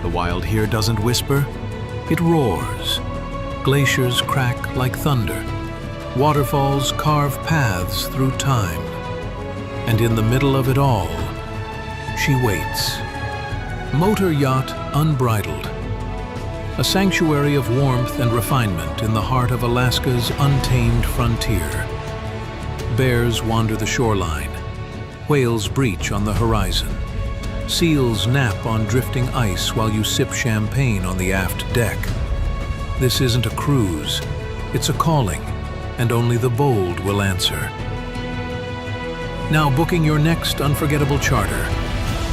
The wild here doesn't whisper, it roars. Glaciers crack like thunder. Waterfalls carve paths through time. And in the middle of it all, she waits. Motor yacht unbridled. A sanctuary of warmth and refinement in the heart of Alaska's untamed frontier. Bears wander the shoreline. Whales breach on the horizon. Seals nap on drifting ice while you sip champagne on the aft deck. This isn't a cruise, it's a calling, and only the bold will answer. Now booking your next unforgettable charter,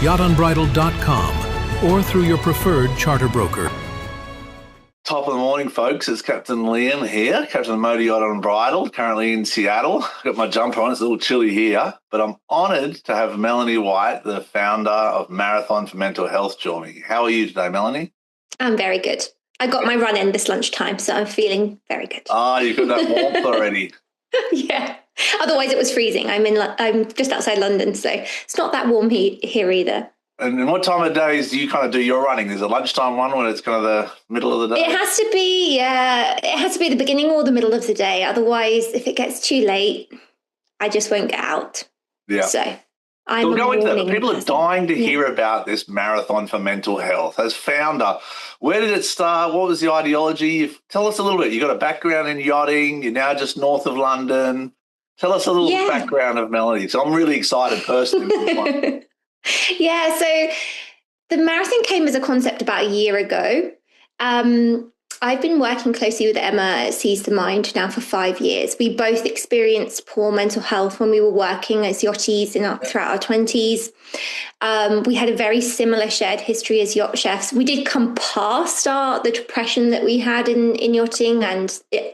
yachtunbridled.com or through your preferred charter broker. Top of the morning, folks. It's Captain Liam here, Captain of the Motor Yacht Unbridled, currently in Seattle. Got my jumper on. It's a little chilly here, but I'm honoured to have Melanie White, the founder of Marathon for Mental Health, join me. How are you today, Melanie? I'm very good. I got my run in this lunchtime, so I'm feeling very good. Ah, you've got that warmth already. Yeah. Otherwise, it was freezing. I'm just outside London, so it's not that warm here either. And what time of days do you kind of do your running? Is it a lunchtime one when it's kind of the middle of the day? It has to be, it has to be the beginning or the middle of the day. Otherwise, if it gets too late, I just won't get out. Yeah. So we'll go into that. People are dying to Yeah. hear about this Marathon for Mental Health. As founder, where did it start? What was the ideology? Tell us a little bit. You got a background in yachting. You're now just north of London. Tell us a little background of Melanie. So I'm really excited personally. Yeah, so the marathon came as a concept about a year ago. I've been working closely with Emma at Seize the Mind now for 5 years. We both experienced poor mental health when we were working as yachties throughout our 20s. We had a very similar shared history as yacht chefs. We did come past the depression that we had in yachting, and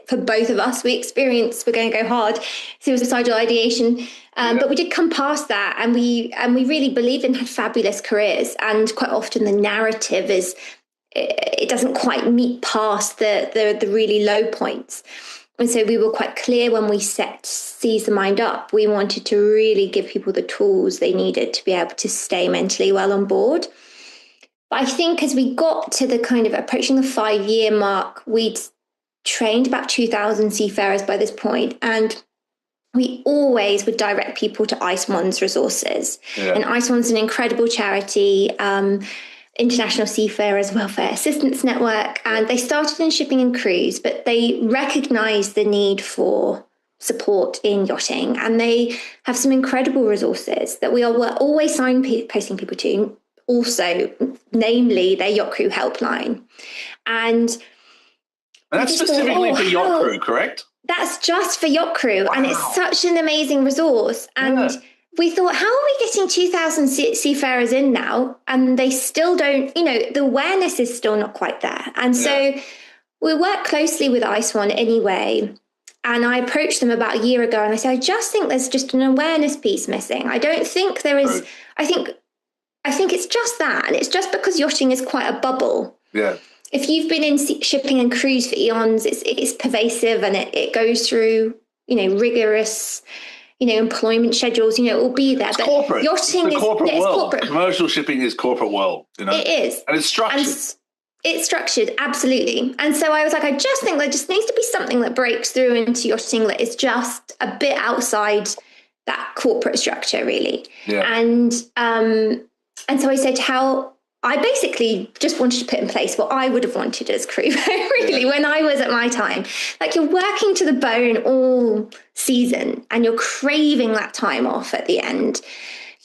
for both of us, we're going to go hard, suicidal ideation. But we did come past that, and we really believed and had fabulous careers. And quite often the narrative is, it doesn't quite meet past the really low points. And so we were quite clear when we set Seize the Mind up, we wanted to really give people the tools they needed to be able to stay mentally well on board. But I think as we got to the kind of approaching the 5-year mark, we'd trained about 2,000 seafarers by this point, and we always would direct people to Ice One's resources. Yeah. And Ice One's an incredible charity, International Seafarers Welfare Assistance Network, and they started in shipping and cruise, but they recognized the need for support in yachting, and they have some incredible resources that we're always signposting people to, also namely their yacht crew helpline. And that's specifically for yacht crew, correct? That's just for yacht crew. Wow. And it's such an amazing resource. And we thought, how are we getting 2,000 seafarers in now? And they still don't, the awareness is still not quite there. And so we work closely with Ice One anyway. And I approached them about a year ago and I said, I just think there's just an awareness piece missing. I don't think there is. I think it's just that. And it's just because yachting is quite a bubble. Yeah. If you've been in shipping and cruise for eons, it's pervasive, and it goes through, rigorous, employment schedules, it will be there. It's but corporate. Yachting it's corporate world. Corporate. Commercial shipping is corporate world. It is. And it's structured. It's structured, absolutely. And so I was like, I just think there just needs to be something that breaks through into yachting that is just a bit outside that corporate structure, really. Yeah. And so I said, I basically just wanted to put in place what I would have wanted as crew, really, when I was at my time. Like, you're working to the bone all season and you're craving that time off at the end.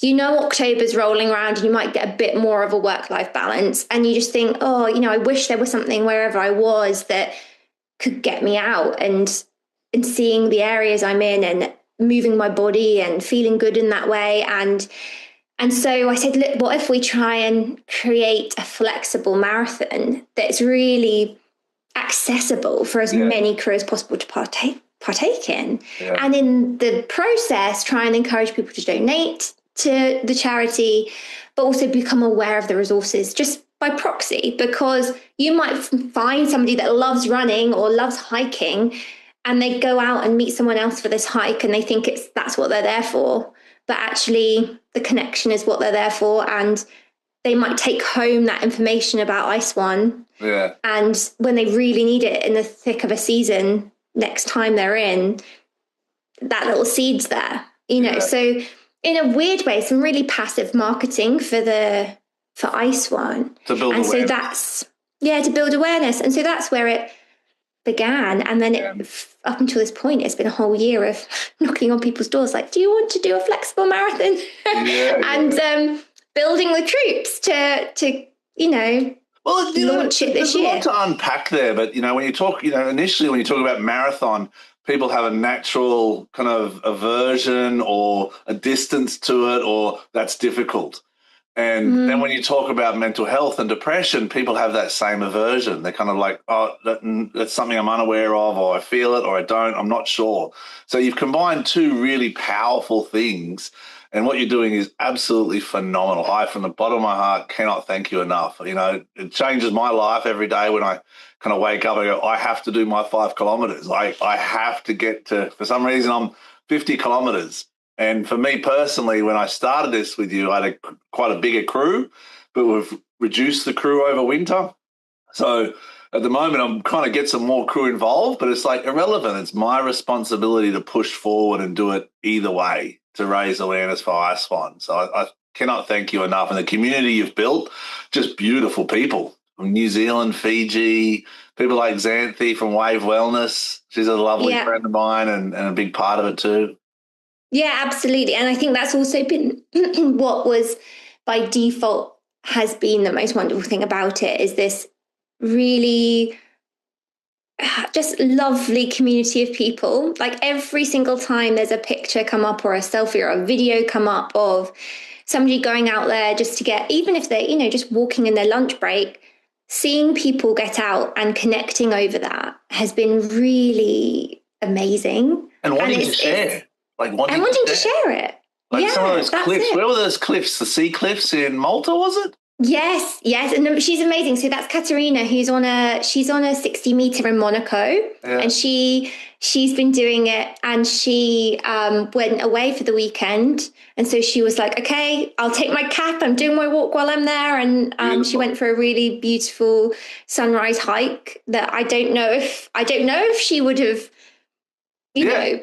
October's rolling around and you might get a bit more of a work-life balance. And you just think, I wish there was something wherever I was that could get me out and seeing the areas I'm in and moving my body and feeling good in that way. And so I said, look, what if we try and create a flexible marathon that's really accessible for as many crew as possible to partake in? Yeah. And in the process, try and encourage people to donate to the charity, but also become aware of the resources just by proxy, because you might find somebody that loves running or loves hiking, and they go out and meet someone else for this hike and they think that's what they're there for. But actually, the connection is what they're there for. And they might take home that information about Ice One. Yeah. And when they really need it in the thick of a season, next time they're in, that little seed's there, So in a weird way, some really passive marketing for Ice One. To build awareness. So that's, to build awareness. And so that's where it began. And then up until this point, it's been a whole year of knocking on people's doors like, do you want to do a flexible marathon? And building the troops to launch it this year. There's a lot to unpack there, but when you talk, initially when you talk about marathon, people have a natural kind of aversion or a distance to it, or that's difficult. And then when you talk about mental health and depression, people have that same aversion. They're kind of like, oh, that's something I'm unaware of, or I feel it, or I don't, I'm not sure. So you've combined two really powerful things. And what you're doing is absolutely phenomenal. I, from the bottom of my heart, cannot thank you enough. It changes my life every day when I kind of wake up and go, I have to do my 5 kilometers. I have to get to, for some reason, I'm 50 kilometers. And for me personally, when I started this with you, I had quite a bigger crew, but we've reduced the crew over winter. So at the moment, I'm trying to get some more crew involved, but it's like irrelevant. It's my responsibility to push forward and do it either way to raise awareness for Ice One. So I cannot thank you enough. And the community you've built, just beautiful people from New Zealand, Fiji, people like Xanthi from Wave Wellness. She's a lovely friend of mine and a big part of it too. Yeah, absolutely. And I think that's also been what was by default has been the most wonderful thing about it, is this really just lovely community of people. Like every single time there's a picture come up or a selfie or a video come up of somebody going out there just to get, even if they're, just walking in their lunch break, seeing people get out and connecting over that has been really amazing. And wanting to share. Wanting to share it. Like some of those cliffs. Where were those cliffs? The sea cliffs in Malta, was it? Yes. And she's amazing. So that's Katerina, who's she's on a 60 meter in Monaco, and she's been doing it, and she went away for the weekend. And so she was like, okay, I'll take my cap. I'm doing my walk while I'm there. And she went for a really beautiful sunrise hike that I don't know if she would have,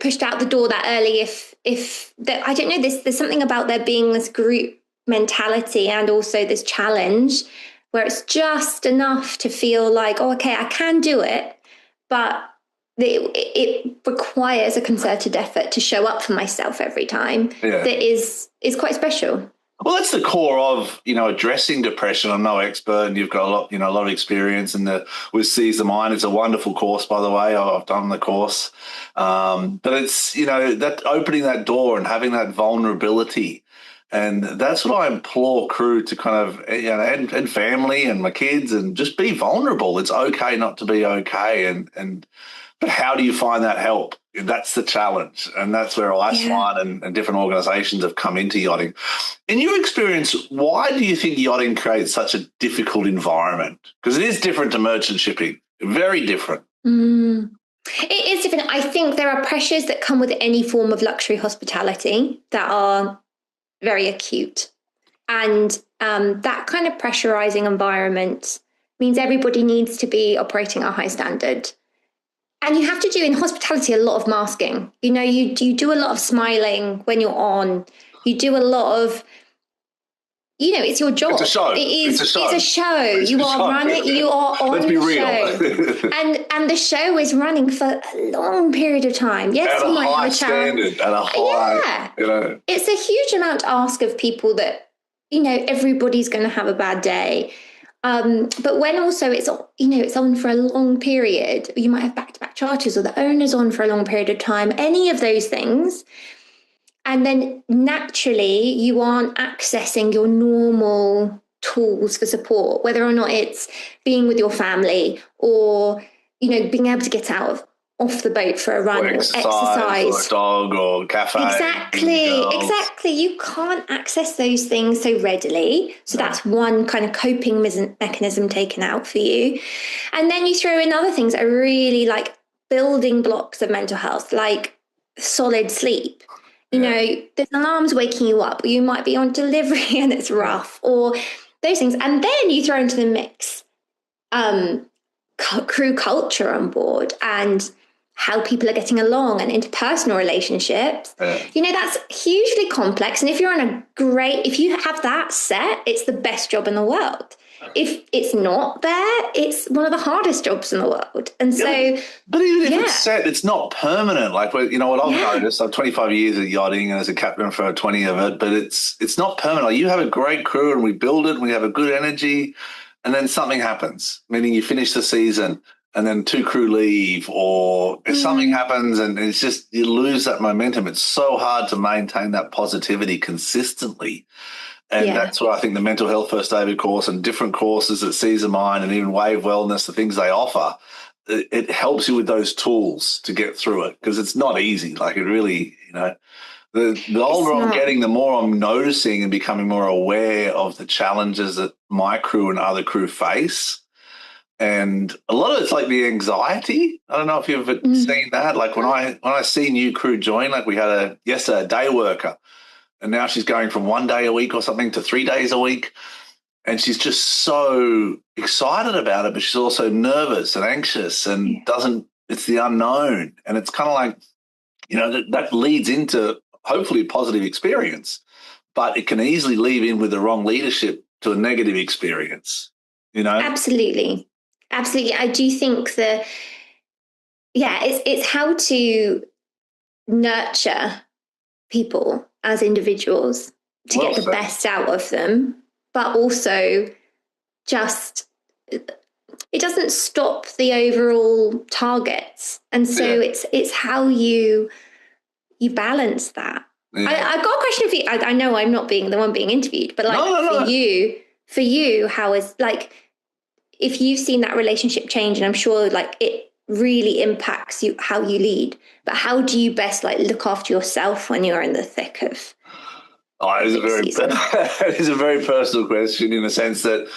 pushed out the door that early if that, I don't know, there's something about there being this group mentality and also this challenge where it's just enough to feel like, oh, okay, I can do it, but it requires a concerted effort to show up for myself every time. That is quite special. Well, that's the core of, addressing depression. I'm no expert, and you've got a lot of experience with Seize the Mind. It's a wonderful course, by the way. I've done the course. But it's, that opening that door and having that vulnerability. And that's what I implore crew to kind of, and family and my kids, and just be vulnerable. It's okay not to be okay. But how do you find that help? That's the challenge. And that's where Ice One and different organisations have come into yachting. In your experience, why do you think yachting creates such a difficult environment? Because it is different to merchant shipping, very different. It is different. I think there are pressures that come with any form of luxury hospitality that are very acute. And that kind of pressurising environment means everybody needs to be operating at a high standard. And you have to do in hospitality a lot of masking. You do a lot of smiling when you're on. You do a lot of, it's your job. It's a show. It's a show. You are running. You are on Let's be the real. show, and the show is running for a long period of time. Yes, you might have a standard and a high. It's a huge amount to ask of people that everybody's going to have a bad day. But when also it's on for a long period, you might have back-to-back charters, or the owner's on for a long period of time, any of those things. And then naturally you aren't accessing your normal tools for support, whether or not it's being with your family or, being able to get off the boat for a run or exercise. Or a dog or cafe. Exactly. You can't access those things so readily. So that's one kind of coping mechanism taken out for you. And then you throw in other things that are really like building blocks of mental health, like solid sleep. There's alarms waking you up, or you might be on delivery and it's rough, or those things. And then you throw into the mix crew culture on board and how people are getting along and interpersonal relationships. Yeah. That's hugely complex. And if you're if you have that set, it's the best job in the world. If it's not there, it's one of the hardest jobs in the world. And so, but even if it's set, it's not permanent. Like, what I've noticed, I'm 25 years at yachting and as a captain for 20 of it, but it's not permanent. Like, you have a great crew and we build it and we have a good energy, and then something happens, meaning you finish the season and then 2 crew leave, or if something happens and it's just, you lose that momentum. It's so hard to maintain that positivity consistently. And that's where I think the mental health first aid course and different courses at Seize the Mind and even Wave Wellness, the things they offer, it helps you with those tools to get through it, because it's not easy. Like, it really, the older I'm getting, the more I'm noticing and becoming more aware of the challenges that my crew and other crew face. And a lot of it's like the anxiety. I don't know if you've seen that. Like, when I see new crew join, like we had yesterday a day worker, and now she's going from 1 day a week or something to 3 days a week. And she's just so excited about it, but she's also nervous and anxious and it's the unknown. And it's kind of like, that leads into hopefully a positive experience, but it can easily lead in with the wrong leadership to a negative experience, Absolutely. Absolutely. I do think it's how to nurture people as individuals to get the best out of them, but also just, it doesn't stop the overall targets. And so it's how you balance that. Yeah. I got a question for you. I know I'm not being the one being interviewed, but for you, how is, like, if you've seen that relationship change, and I'm sure like it really impacts you, how you lead, but how do you best like look after yourself when you're in the thick of it is a very personal question, in the sense that,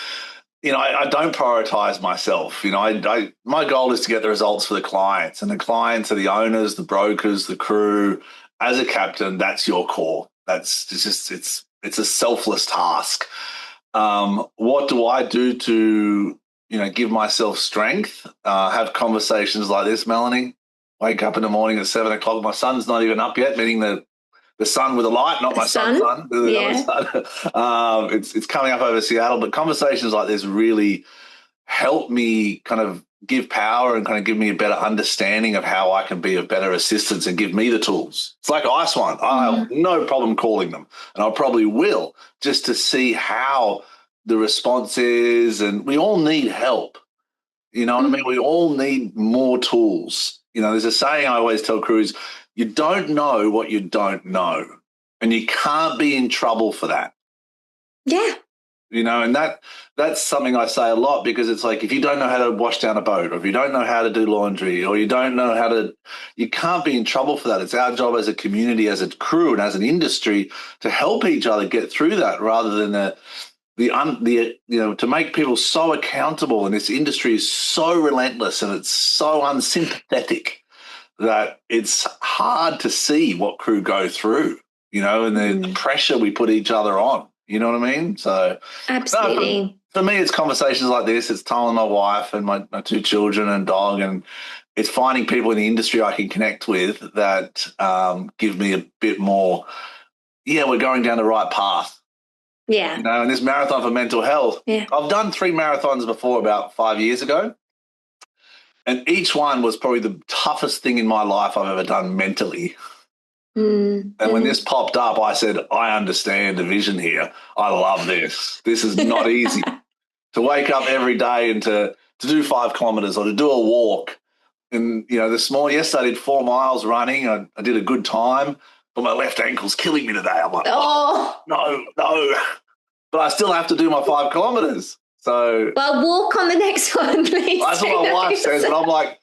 I don't prioritize myself. My goal is to get the results for the clients, and the clients are the owners, the brokers, the crew. As a captain, that's your core. That's just, it's a selfless task. What do I do to, give myself strength? Have conversations like this, Melanie. Wake up in the morning at 7 o'clock. My son's not even up yet, meaning the sun with a light, not my son's son. It's coming up over Seattle. But conversations like this really help me kind of give power and kind of give me a better understanding of how I can be of better assistance and give me the tools. It's like Ice One. I have no problem calling them, and I probably will, just to see how the response is. And we all need help. You know what I mean? We all need more tools. There's a saying I always tell crews: you don't know what you don't know, and you can't be in trouble for that. Yeah. And that's something I say a lot, because it's like, if you don't know how to wash down a boat, or if you don't know how to do laundry, or you don't know you can't be in trouble for that. It's our job as a community, as a crew, and as an industry to help each other get through that, rather than to make people so accountable. And this industry is so relentless and it's so unsympathetic that it's hard to see what crew go through, and the pressure we put each other on. You know what I mean? So absolutely. For me, it's conversations like this. It's time with my wife and my 2 children and dog, and it's finding people in the industry I can connect with that give me a bit more, we're going down the right path. Yeah. And this marathon for mental health, I've done 3 marathons before about 5 years ago, and each one was probably the toughest thing in my life I've ever done mentally. And when this popped up, I said, I understand the vision here. I love this. This is not easy. To wake up every day and to do 5 kilometers or to do a walk. And, yesterday I did 4 miles running. I did a good time, but my left ankle's killing me today. I'm like, no. But I still have to do my 5 kilometers. So, well, walk on the next one, please. That's what my wife says, and I'm like,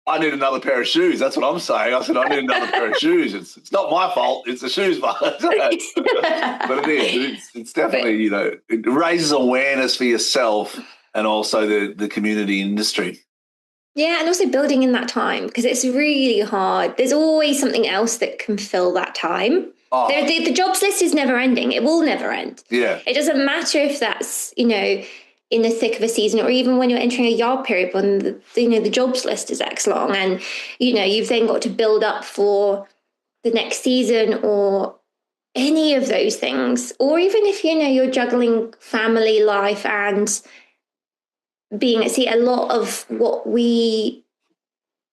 I need another pair of shoes. That's what I'm saying. I said, I need another pair of shoes. It's not my fault. It's the shoes' fault. But it is. It's definitely, it raises awareness for yourself and also the community industry. Yeah, and also building in that time, because it's really hard. There's always something else that can fill that time. Oh, The jobs list is never ending. It will never end. yeah. It doesn't matter if that's, in the thick of a season, or even when you're entering a yard period when the jobs list is X long, and you've then got to build up for the next season or any of those things. Or even if you're juggling family life and being at sea. A lot of what we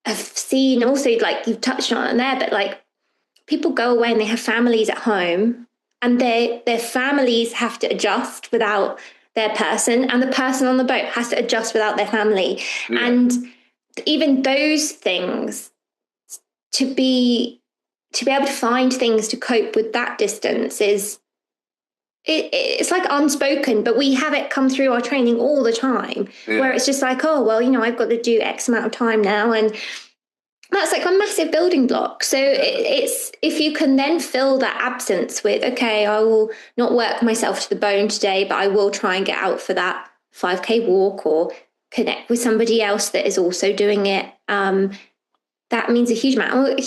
have seen, also, like you've touched on it there, but like people go away and they have families at home, and their families have to adjust without their person, and the person on the boat has to adjust without their family. Yeah. And even those things, to be able to find things to cope with that distance is it's like unspoken, but we have it come through our training all the time, where it's just like, oh, well, I've got to do X amount of time now. And that's like a massive building block. So it's if you can then fill that absence with, okay, I will not work myself to the bone today, but I will try and get out for that 5K walk or connect with somebody else that is also doing it. That means a huge amount.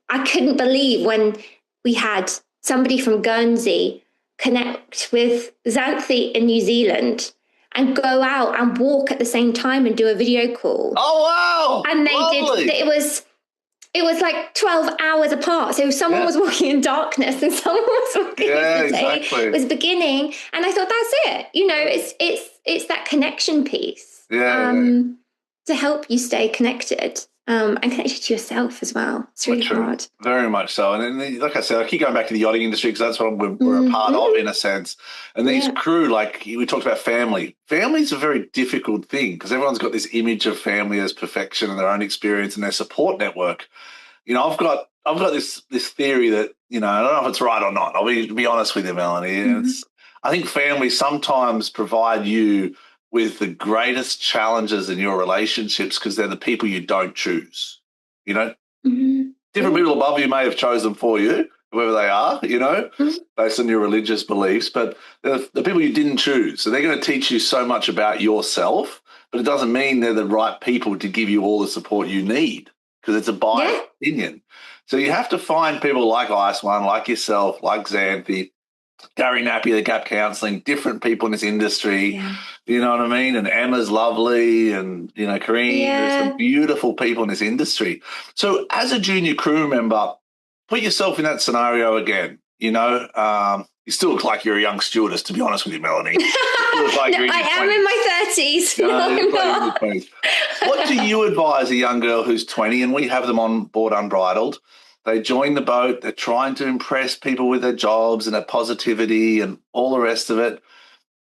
I couldn't believe when we had somebody from Guernsey connect with Xanthi in New Zealand and go out and walk at the same time and do a video call. Oh, wow. And they Lovely. did, it was like 12 hours apart. So someone was walking in darkness and someone was walking as the day was beginning. And I thought, that's it. It's that connection piece to help you stay connected. And connected to yourself as well. It's really hard. Very much so. And like I said, I keep going back to the yachting industry because that's what we're a part of, in a sense. And these crew, like we talked about family. Family is a very difficult thing because everyone's got this image of family as perfection and their own experience and their support network. I've got this theory that, I don't know if it's right or not. I'll be honest with you, Melanie. I think family sometimes provide you with the greatest challenges in your relationships because they're the people you don't choose. Different people above you may have chosen for you, whoever they are, based on your religious beliefs, but the people you didn't choose. So they're going to teach you so much about yourself, but it doesn't mean they're the right people to give you all the support you need because it's a biased opinion. So you have to find people like Ice One, like yourself, like Xanthi, Gary Napier, the Gap Counselling, different people in this industry. Yeah. You know what I mean? And Emma's lovely, and Kareem, there's some beautiful people in this industry. So as a junior crew member, put yourself in that scenario again. You still look like you're a young stewardess, to be honest with you, Melanie. You look like no, I am in my 30s. What do you advise a young girl who's 20, and we have them on board Unbridled? They join the boat, they're trying to impress people with their jobs and their positivity and all the rest of it.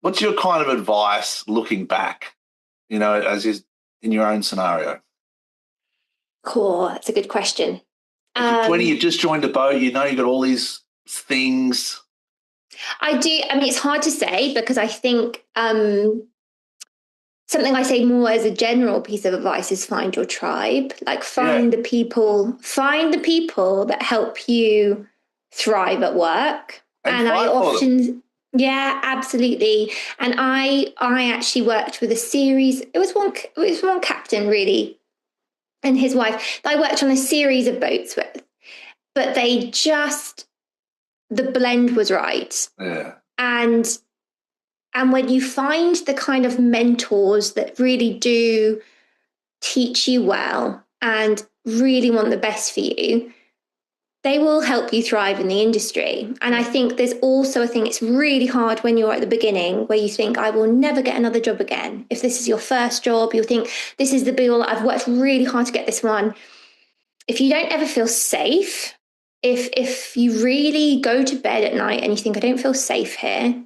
What's your kind of advice looking back, as is in your own scenario? Cool, that's a good question. If you're 20, you've just joined a boat, you've got all these things. I do. I mean, it's hard to say because I think something I say more as a general piece of advice is find your tribe. Like find the people that help you thrive at work. And I often, absolutely. And I actually worked with a series. It was one captain really, and his wife that I worked on a series of boats with, but the blend was right. Yeah. And when you find the kind of mentors that really do teach you well and really want the best for you, they will help you thrive in the industry. And I think there's also a thing, it's really hard when you're at the beginning where you think, I will never get another job again. If this is your first job, you'll think, this is the be-all, I've worked really hard to get this one. If you don't ever feel safe, if you really go to bed at night and you think, I don't feel safe here,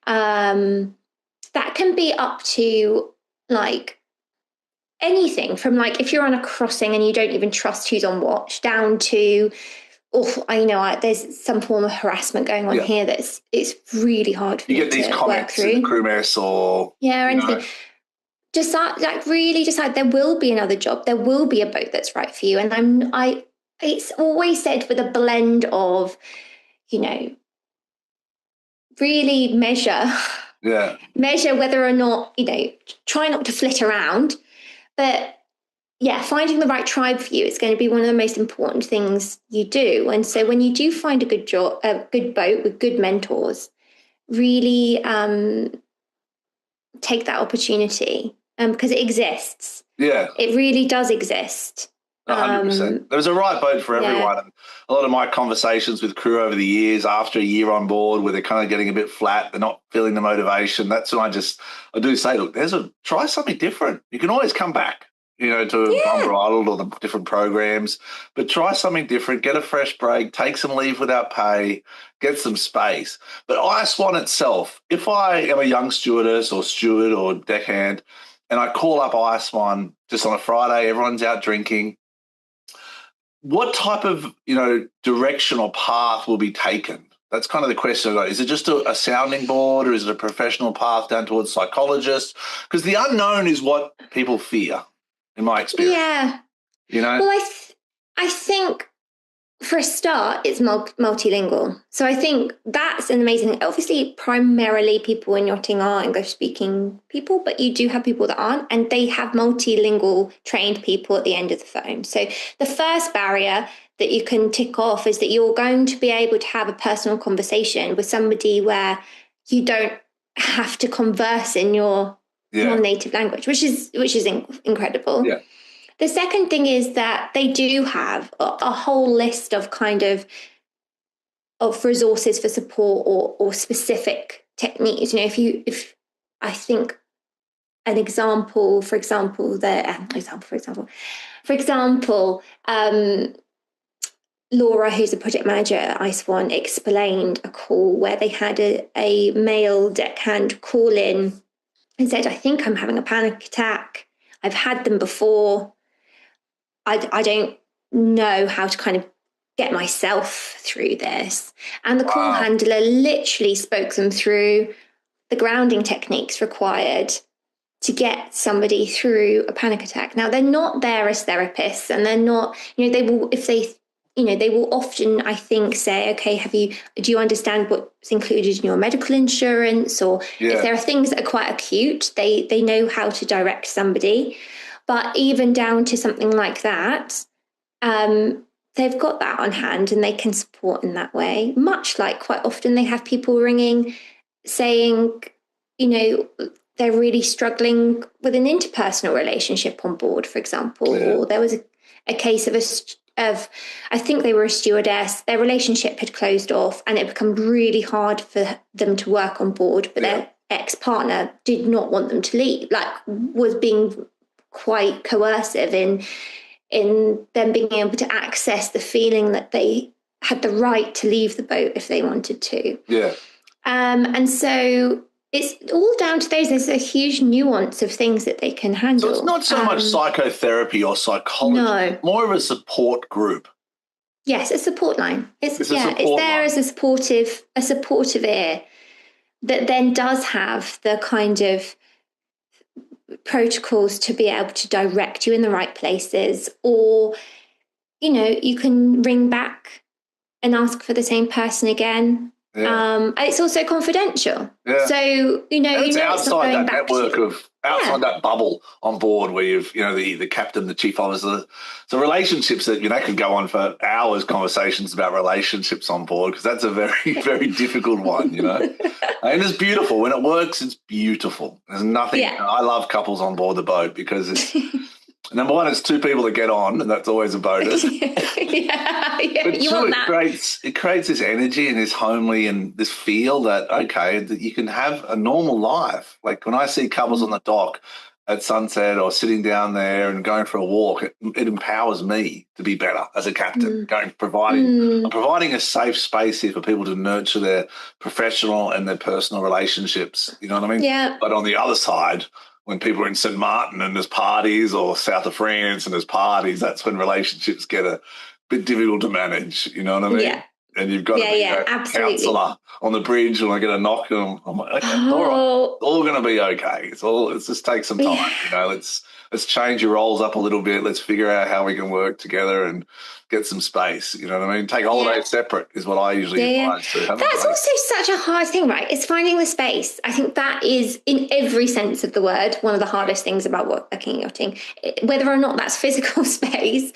that can be up to like anything from like if you're on a crossing and you don't even trust who's on watch down to there's some form of harassment going on here it's really hard for you get these comments in the crew mess or anything. Decide, like really decide there will be another job, there will be a boat that's right for you. And it's always said with a blend of really measure whether or not, try not to flit around, but yeah, finding the right tribe for you is going to be one of the most important things you do. And so when you do find a good job, a good boat with good mentors, really take that opportunity because it exists. Yeah. It really does exist. 100%. There's a right boat for everyone. Yeah. And a lot of my conversations with crew over the years, after a year on board, where they're kind of getting a bit flat, they're not feeling the motivation. That's when I do say, look, try something different. You can always come back, to Unbridled or the different programs, but try something different. Get a fresh break. Take some leave without pay. Get some space. But Ice One itself, if I am a young stewardess or steward or deckhand, and I call up Ice One just on a Friday, everyone's out drinking. What type of, direction or path will be taken? That's kind of the question I got. Is it just a sounding board, or is it a professional path down towards psychologists? Because the unknown is what people fear, in my experience. Yeah. Well, I think for a start, it's multilingual. So I think that's an amazing thing. Obviously, primarily people in yachting are English-speaking people, but you do have people that aren't, and they have multilingual trained people at the end of the phone. So the first barrier that you can tick off is that you're going to be able to have a personal conversation with somebody where you don't have to converse in your non-native language, which is incredible. Yeah. The second thing is that they do have a whole list of of resources for support or specific techniques. If I think an example, for example, Laura, who's a project manager at Ice One, explained a call where they had a male deckhand call in and said, I think I'm having a panic attack. I've had them before. I don't know how to kind of get myself through this. And the call handler literally spoke them through the grounding techniques required to get somebody through a panic attack. Now, they're not there as therapists, and they're not, they will, if they, they will often, I think, say, okay, do you understand what's included in your medical insurance? Or if there are things that are quite acute, they know how to direct somebody. But even down to something like that, they've got that on hand and they can support in that way. Much like quite often they have people ringing saying, they're really struggling with an interpersonal relationship on board, for example. Yeah. Or there was a case of I think they were a stewardess. Their relationship had closed off and it became really hard for them to work on board. But their ex-partner did not want them to leave, was being quite coercive in them being able to access the feeling that they had the right to leave the boat if they wanted to. Yeah. And so it's all down to those. There's a huge nuance of things that they can handle. So it's not so much psychotherapy or psychology, no. More of a support group. Yes, a support line. It's there as a supportive ear that then does have the kind of protocols to be able to direct you in the right places, or you can ring back and ask for the same person again. It's also confidential, so it's outside that network outside that bubble on board where you've the captain, the chief officer. So relationships that could go on for hours, conversations about relationships on board, because that's a very very difficult one, and it's beautiful when it works. It's beautiful. There's nothing. I love couples on board the boat because it's number one, it's two people that get on, and that's always a bonus. But you two, want that. It creates this energy and this homely and this feel that that you can have a normal life. Like when I see couples on the dock at sunset or sitting down there and going for a walk, it empowers me to be better as a captain. Providing a safe space here for people to nurture their professional and their personal relationships. You know what I mean? Yeah. But on the other side, when people are in St. Martin and there's parties, or south of France and there's parties, that's when relationships get a bit difficult to manage. You know what I mean? Yeah. And you've got to be a counsellor on the bridge when I get a knock, and I'm like, okay, all right, all going to be okay. It just takes some time. Let's let's change your roles up a little bit. Let's figure out how we can work together and get some space. You know what I mean? Take holidays separate is what I usually advise to. That's also such a hard thing, right? It's finding the space. I think that is, in every sense of the word, one of the hardest things about working yachting. Whether or not that's physical space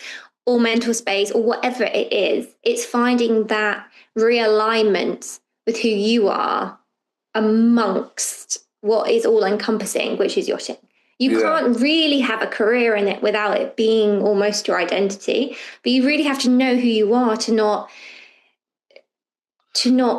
or mental space or whatever it is, it's finding that realignment with who you are amongst what is all encompassing, which is yachting. You can't really have a career in it without it being almost your identity, but you really have to know who you are to not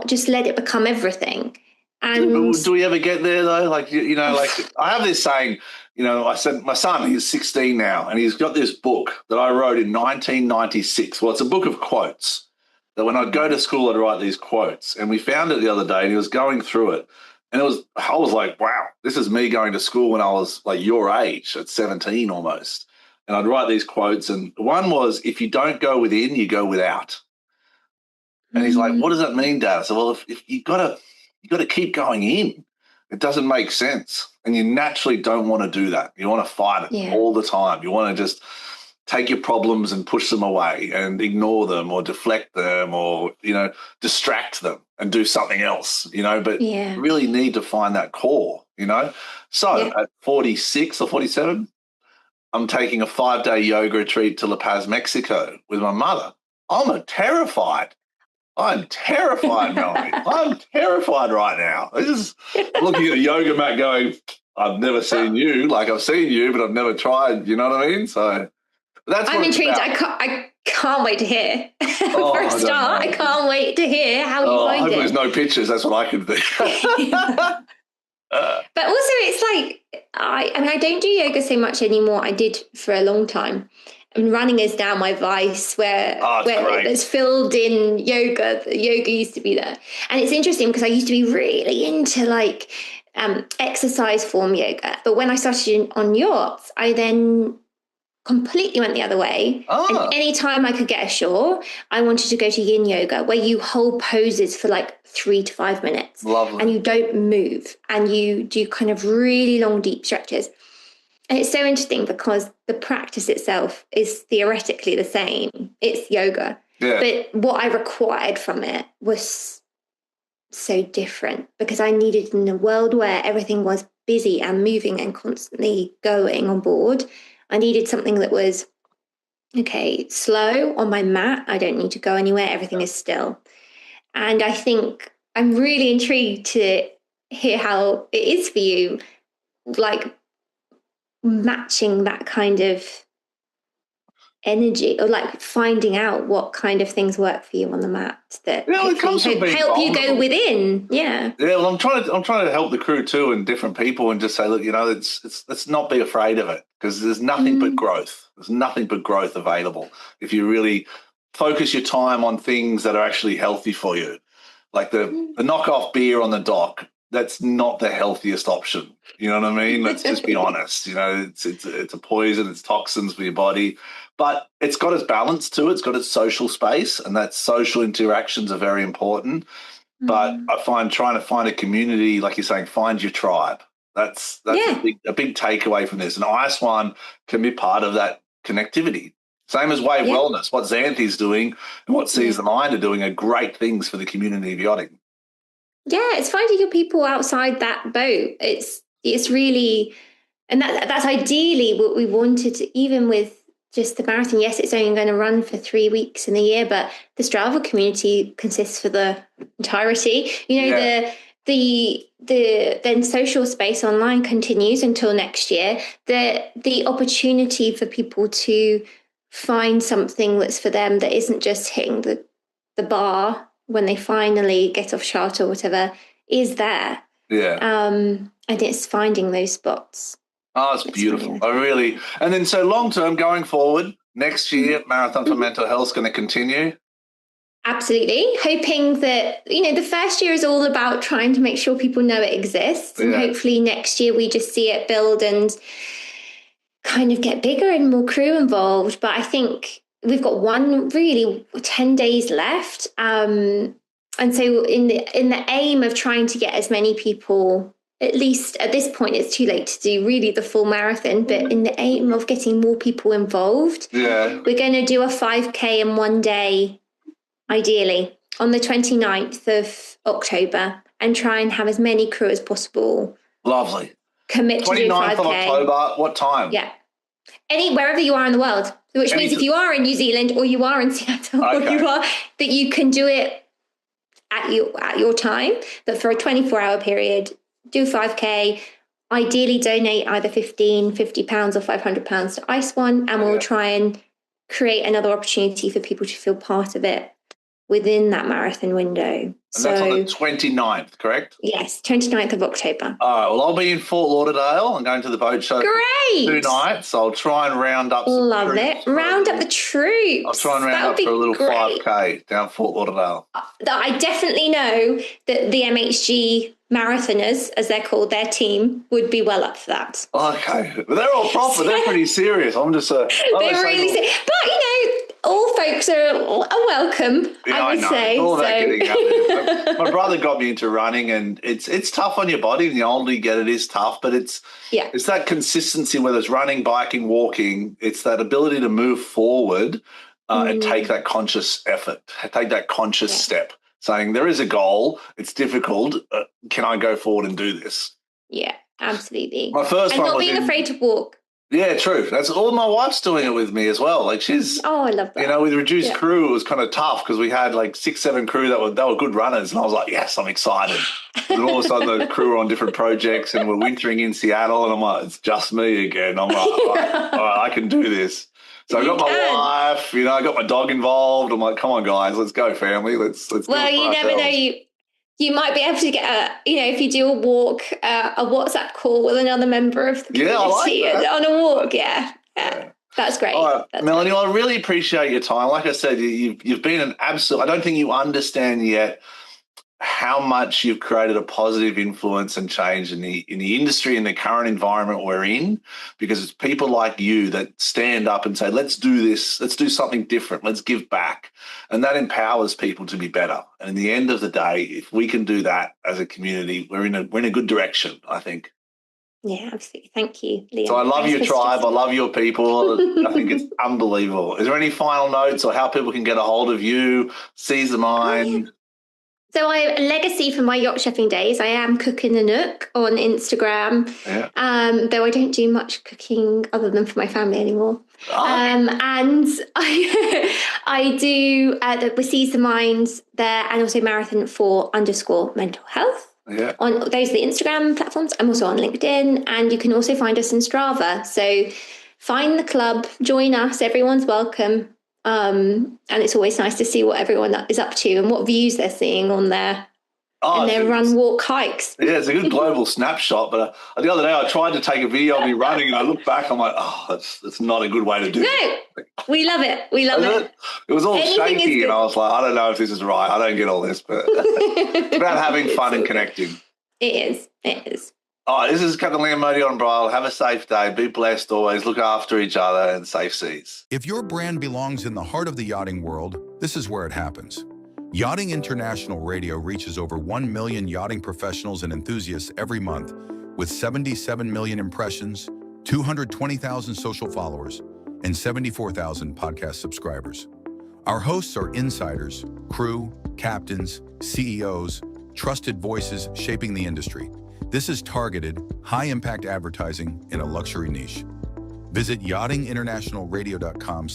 just let it become everything. And do we ever get there though? Like, you know, like I have this saying, you know, I said, my son, he's 16 now, and he's got this book that I wrote in 1996. Well, it's a book of quotes that when I'd go to school, I'd write these quotes, and we found it the other day and he was going through it. And I was like, wow, this is me going to school when I was like your age at 17 almost. And I'd write these quotes. And one was, if you don't go within, you go without. And he's like, what does that mean, Dad? I said, well, if you got to keep going in. It doesn't make sense. And you naturally don't want to do that. You want to fight it all the time. You want to just take your problems and push them away and ignore them or deflect them or, you know, distract them and do something else, you know, but you really need to find that core, you know. So at 46 or 47, I'm taking a 5-day yoga retreat to La Paz, Mexico with my mother. I'm terrified, Melanie. I'm terrified right now. I'm looking at a yoga mat going, I've never seen you. Like, I've seen you, but I've never tried. You know what I mean? So that's I'm intrigued. I can't wait to hear. For a start, I can't wait to hear how you find it. I hope there's no pictures. That's what I can think. But also, it's like, I mean, I don't do yoga so much anymore. I did for a long time. I mean, running is now my vice, where it's filled in yoga. Yoga used to be there. And it's interesting because I used to be really into like exercise form yoga. But when I started on yachts, I then completely went the other way. And anytime I could get ashore, I wanted to go to yin yoga, where you hold poses for like 3 to 5 minutes. Lovely. And you don't move and you do kind of really long, deep stretches. And it's so interesting because the practice itself is theoretically the same. It's yoga. Yeah. But what I required from it was so different because I needed, in a world where everything was busy and moving and constantly going on board, I needed something that was, okay, slow on my mat. I don't need to go anywhere. Everything is still. And I think I'm really intrigued to hear how it is for you, like matching that kind of energy or like finding out what kind of things work for you on the mat that help you go within. Well, I'm trying to help the crew too and different people and just say, look, you know, let's not be afraid of it because there's nothing but growth. There's nothing but growth available if you really focus your time on things that are actually healthy for you. Like the knockoff beer on the dock, that's not the healthiest option. You know what I mean? Let's just be honest. You know, it's a poison, it's toxins for your body, but it's got its balance too. It's got its social space, and that social interactions are very important. But I find trying to find a community, like you're saying, find your tribe. That's a big takeaway from this. And Ice One can be part of that connectivity. Same as Wave Wellness. What Xanthi's doing and what Seize the Mind are doing are great things for the community of yachting. Yeah, it's finding your people outside that boat. It's really, and that's ideally what we wanted to, even with just the marathon. Yes, it's only going to run for 3 weeks in a year, but the Strava community consists for the entirety. You know, the then social space online continues until next year. The opportunity for people to find something that's for them that isn't just hitting the bar when they finally get off charter or whatever is there. And it's finding those spots. Oh, it's beautiful. And then so long term going forward, next year, Marathon for Mental Health is going to continue. Absolutely. Hoping that, you know, the first year is all about trying to make sure people know it exists. And hopefully next year we just see it build and kind of get bigger and more crew involved. But I think we've got 10 days left. And so in the aim of trying to get as many people at least at this point, it's too late to do really the full marathon. But in the aim of getting more people involved, we're going to do a 5K in one day, ideally, on the 29th of October, and try and have as many crew as possible. Lovely. Commit to do 5K. 29th of October, what time? Yeah. Wherever you are in the world, which means if you are in New Zealand or you are in Seattle or that you can do it at your time, but for a 24-hour period, do 5K, ideally donate either £50 or £500 to Ice One, and we'll try and create another opportunity for people to feel part of it within that marathon window. And that's on the 29th, correct? Yes, 29th of October. All right, well, I'll be in Fort Lauderdale. I'm going to the boat show. Great. 2 nights. So I'll try and round up some Love troops. it. Round up the troops. I'll try and round up for a little 5K down Fort Lauderdale. I definitely know that the MHG marathoners, as they're called, their team, would be well up for that. Okay. But they're all proper. They're pretty serious. I'm just they're really serious. But, all folks are welcome, I would say. All that getting out there. My brother got me into running, and it's tough on your body. And the older you get, it is tough. But it's that consistency, whether it's running, biking, walking. It's that ability to move forward and take that conscious effort, take that conscious step, saying there is a goal. It's difficult. Can I go forward and do this? Yeah, absolutely. My first one not was being afraid to walk. Yeah, true. That's all. My wife's doing it with me as well. Like she's. Oh, I love that. You know, with reduced crew, it was kind of tough because we had like 6, 7 crew that were good runners, and I was like, yes, I'm excited. And all of a sudden, the crew were on different projects, and we're wintering in Seattle, and I'm like, it's just me again. I'm like, all right, I can do this. So I got my wife. You know, I got my dog involved. I'm like, come on, guys, let's go, family. Let's. Well, you never know. You might be able to get if you do a walk, a WhatsApp call with another member of the community on a walk. Yeah. That's great. All right, Melanie, I really appreciate your time. Like I said, you've been an absolute. I don't think you understand yet how much you've created a positive influence and change in the industry, in the current environment we're in, because it's people like you that stand up and say, let's do this, let's do something different, let's give back. And that empowers people to be better. And in the end of the day, if we can do that as a community, we're in a good direction, I think. Yeah, absolutely. Thank you, Liam. So I love your tribe. I love your people. I think it's unbelievable. Is there any final notes or how people can get a hold of you, Seize the Mind? So I have a legacy from my yacht chefing days. I am Cooking the Nook on Instagram, though I don't do much cooking other than for my family anymore. And I do the Seize the Mind there, and also Marathon for _mental health. Yeah. On those are the Instagram platforms. I'm also on LinkedIn, and you can also find us in Strava. So find the club, join us. Everyone's welcome. And it's always nice to see what everyone is up to and what views they're seeing on their run, walk, hikes. Yeah, it's a good global snapshot. But the other day I tried to take a video of me running, and I look back, I'm like, that's not a good way to do it. No, we love it. We love it. It was all shaky, and I was like, I don't know if this is right. I don't get all this, but it's about having fun and connecting. It is. It is. All right, this is Captain Liam on Bridal. Have a safe day. Be blessed always. Look after each other and safe seas. If your brand belongs in the heart of the yachting world, this is where it happens. Yachting International Radio reaches over 1 million yachting professionals and enthusiasts every month with 77 million impressions, 220,000 social followers, and 74,000 podcast subscribers. Our hosts are insiders, crew, captains, CEOs, trusted voices shaping the industry. This is targeted, high-impact advertising in a luxury niche. Visit yachtinginternationalradio.com/